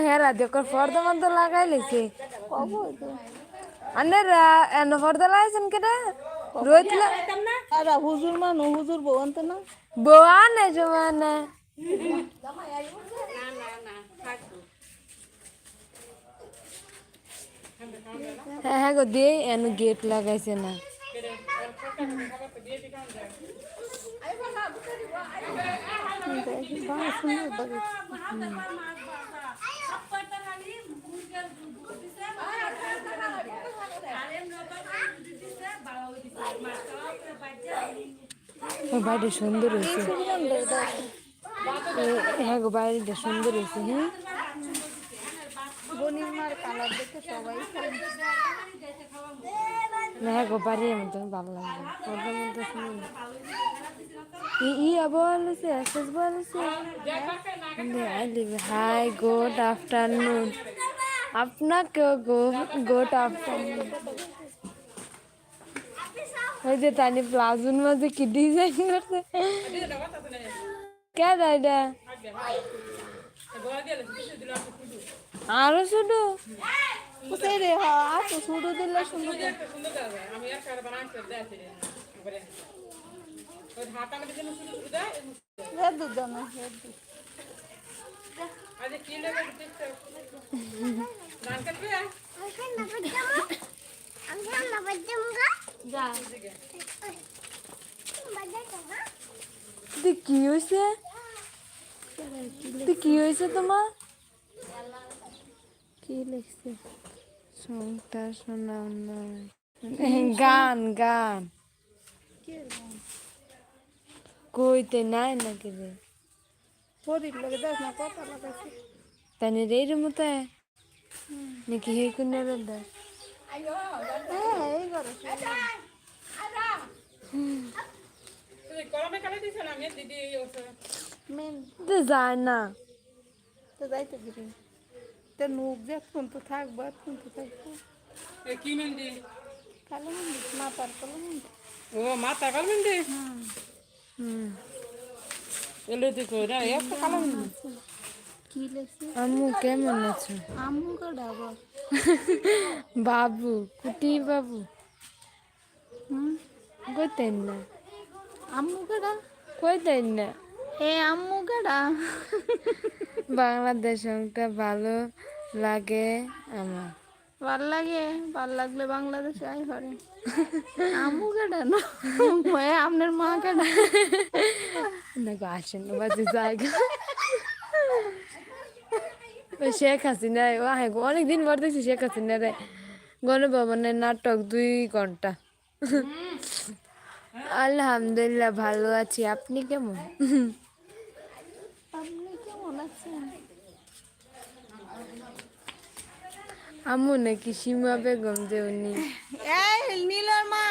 হেরা দেখো পর্দা মর্দা লাগাই লেছে কব আনের এন পর্দা লাগাইছেন কেটা রোহিতলা আর হুজুর মানু হুজুর বলতে না বোয়া নে জমানে হ্যাঁ হ্যাঁ গো দিয়ে এন গেট লাগাইছে না বাড়িটা সুন্দর হয়েছে হ্যাঁ গো বাড়িটা সুন্দর হয়েছে হ্যাঁ বনিমার কালার দেখে সবাই না হ্যাঁ গো বাড়ির মতন ভালো লাগবে ওটার মধ্যে সুন্দর ই বলেছে এসএস বলেছে হাই গুড আফটারনুন আপনাকে গুড আফটারনুন ওই যে তানি প্লাজুর মাঝে কি ডিজাইন করছে কে এটা আরো শুধু রে হ্যাঁ শুরু দিলে সুন্দর দুজন কি হয়েছে কি হয়েছে তোমার কি লিখছে সংটা শোনা গান গান কইতে নাই নাকি রে শরীর লাগে দেখ না কথা লাগাইছে তানি রে মতো নাকি হে কোন দা এই করে মেন তো যায় না তো যাইতে দিবি তো নুক যখন তো থাকবো এখন তো থাকবো কি মেহেন্দি কালো মেহেন্দি মাথার কালো মেহেন্দি ও মাথা কালো মেহেন্দি হুম এলো দেখো না একটা কালো মেহেন্দি কি লেখছে আম্মু কেমন আছো আম্মু কটা বল বাবু কুটি বাবু হুম কইতেন না আম্মু কটা কইতেন না আম্মু কটা বাংলাদেশ সংটা ভালো লাগে আমার ভাল লাগলে বাংলাদেশে আই হরে আম্মু কটা না আপনার মা কটা না গো আসেন না বাজে জায়গা শেখ হাসিনা ও হ্যাঁ গো অনেকদিন পর দেখছি শেখ হাসিনা রে গণভবনের নাটক 2 ঘন্টা আলহামদুলিল্লাহ ভালো আছি আপনি কেমন আপনি কেমন আছেন আম্মু নাকি সীমা বেগম যে উনি নীলর মা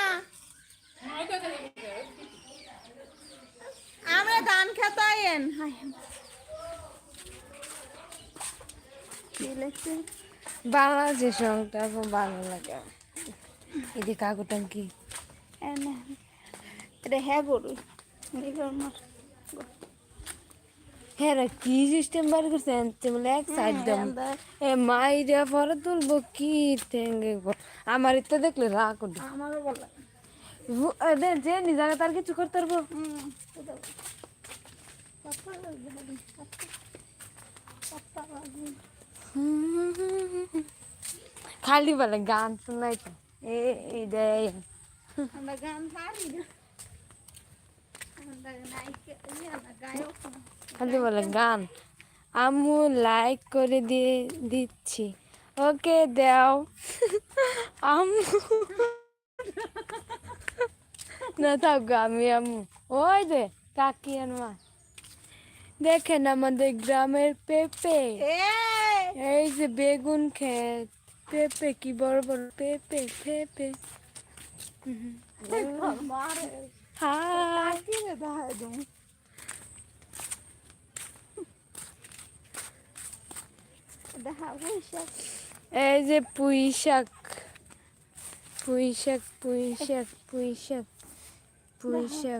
আমরা ধান খেতাইন কি লেখছে বাংলাদেশ সংটা খুব ভালো লাগে এদিকে কাকুটান কি এটা হ্যাঁ গরু নীলর মা হ্যাঁ রে কি সিস্টেম বার করছে বলে এক সাইড দাম এ মাইরা পরে তুলবো কি ঠেঙ্গে আমার তো দেখলে রাগ উঠে আমারও বলা যে নিজাকে তার কিছু করতে পারবো খালি বলে গান শোনাই তো এই দেয় আমরা গান পারি না আমরা গায়ক খালি বলে গান আম্মু লাইক করে দিয়ে দিচ্ছি ওকে দাও আম্মু না থাকো আমি আম্মু ওই যে কাকি আর মা দেখেন আমাদের গ্রামের পেঁপে এই যে বেগুন ক্ষেত পেঁপে কি বড় বড় পেঁপে পেঁপে হাই এই যে পুঁই শাক পুঁই শাক পুঁই শাক পুঁই শাক পুঁই শাক